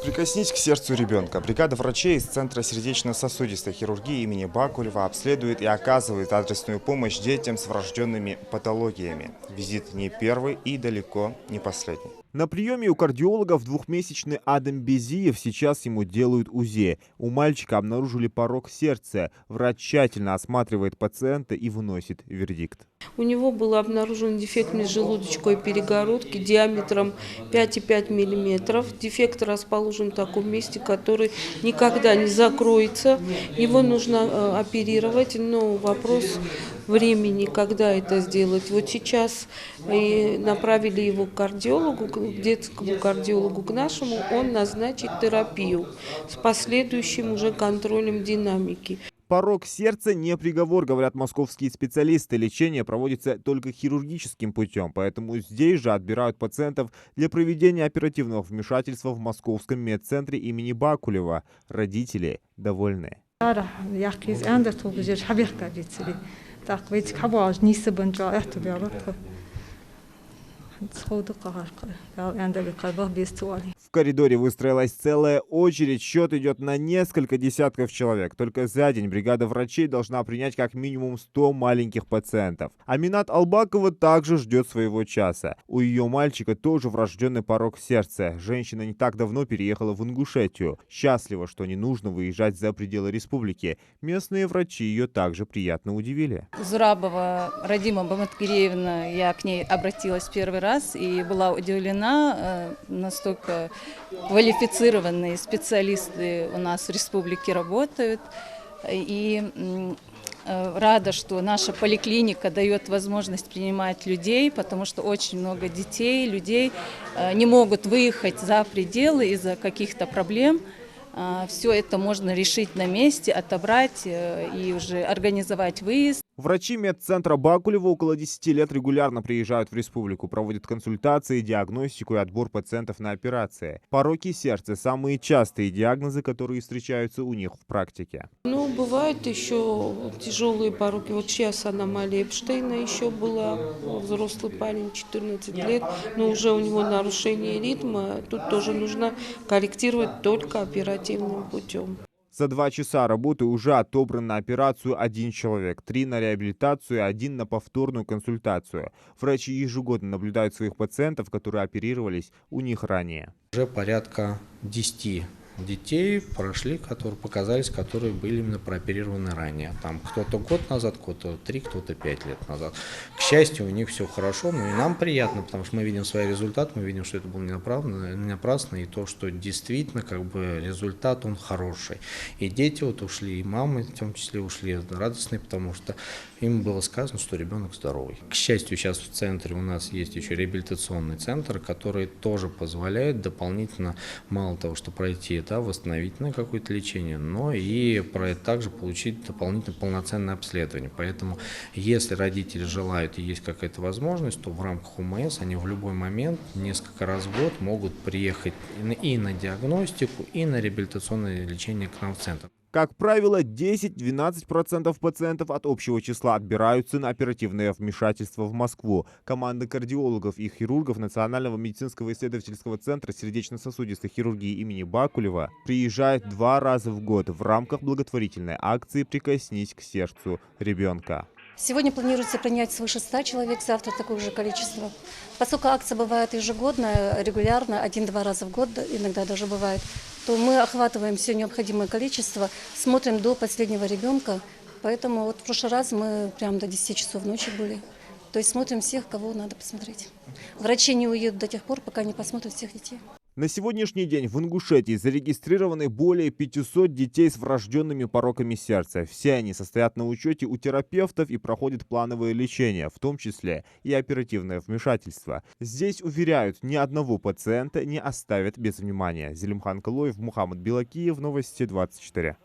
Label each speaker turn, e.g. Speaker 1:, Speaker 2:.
Speaker 1: Прикоснись к сердцу ребенка. Бригада врачей из Центра сердечно-сосудистой хирургии имени Бакулева обследует и оказывает адресную помощь детям с врожденными патологиями. Визит не первый и далеко не последний. На приеме у кардиологов двухмесячный Адам Безиев. Сейчас ему делают УЗИ. У мальчика обнаружили порок сердца. Врач тщательно осматривает пациента и выносит вердикт.
Speaker 2: У него был обнаружен дефект межжелудочковой перегородки диаметром 5,5 мм. Дефект расположен в таком месте, который никогда не закроется. Его нужно оперировать, но вопрос времени, когда это сделать. Вот сейчас направили его к кардиологу, к детскому кардиологу, к нашему. Он назначит терапию с последующим уже контролем динамики.
Speaker 1: Порок сердца не приговор, говорят московские специалисты. Лечение проводится только хирургическим путем, поэтому здесь же отбирают пациентов для проведения оперативного вмешательства в Московском медцентре имени Бакулева. Родители довольны. В коридоре выстроилась целая очередь. Счет идет на несколько десятков человек. Только за день бригада врачей должна принять как минимум 100 маленьких пациентов. Аминат Албакова также ждет своего часа. У ее мальчика тоже врожденный порок сердца. Женщина не так давно переехала в Ингушетию. Счастлива, что не нужно выезжать за пределы республики. Местные врачи ее также приятно удивили.
Speaker 3: Зурабова Радима Баматкиреевна, я к ней обратилась первый раз и была удивлена, настолько квалифицированные специалисты у нас в республике работают. И рада, что наша поликлиника дает возможность принимать людей, потому что очень много детей, людей не могут выехать за пределы из-за каких-то проблем. Все это можно решить на месте, отобрать и уже организовать выезд.
Speaker 1: Врачи медцентра Бакулева около 10 лет регулярно приезжают в республику, проводят консультации, диагностику и отбор пациентов на операции. Пороки сердца – самые частые диагнозы, которые встречаются у них в практике.
Speaker 2: Ну, бывают еще тяжелые пороки. Вот сейчас аномалия Эпштейна еще была. Взрослый парень, 14 лет, но уже у него нарушение ритма. Тут тоже нужно корректировать только оперативным путем.
Speaker 1: За 2 часа работы уже отобран на операцию 1 человек, 3 на реабилитацию и 1 на повторную консультацию. Врачи ежегодно наблюдают своих пациентов, которые оперировались у них ранее.
Speaker 4: Уже порядка 10 детей прошли, которые были именно прооперированы ранее. Там кто-то год назад, кто-то 3, кто-то 5 лет назад. К счастью, у них все хорошо, но и нам приятно, потому что мы видим свои результаты, мы видим, что это было не напрасно, и то, что действительно результат он хороший. И дети вот ушли, и мамы в том числе ушли радостные, потому что им было сказано, что ребенок здоровый. К счастью, сейчас в центре у нас есть еще реабилитационный центр, который тоже позволяет дополнительно, мало того, что пройти восстановительное какое-то лечение, но и также получить дополнительно полноценное обследование. Поэтому, если родители желают и есть какая-то возможность, то в рамках УМС они в любой момент, несколько раз в год, могут приехать и на диагностику, и на реабилитационное лечение к нам в центр.
Speaker 1: Как правило, 10-12% пациентов от общего числа отбираются на оперативное вмешательство в Москву. Команда кардиологов и хирургов Национального медицинского исследовательского центра сердечно-сосудистой хирургии имени Бакулева приезжает 2 раза в год в рамках благотворительной акции «Прикоснись к сердцу ребенка».
Speaker 5: Сегодня планируется принять свыше 100 человек, завтра такое же количество. Поскольку акция бывает ежегодная, регулярно, 1-2 раза в год, иногда даже бывает, то мы охватываем все необходимое количество, смотрим до последнего ребенка. Поэтому вот в прошлый раз мы прям до 10 часов ночи были. То есть смотрим всех, кого надо посмотреть. Врачи не уедут до тех пор, пока не посмотрят всех детей.
Speaker 1: На сегодняшний день в Ингушетии зарегистрированы более 500 детей с врожденными пороками сердца. Все они состоят на учете у терапевтов и проходят плановое лечение, в том числе и оперативное вмешательство. Здесь уверяют, ни одного пациента не оставят без внимания. Зелимхан Калоев, Мухаммад Белакиев, Новости 24.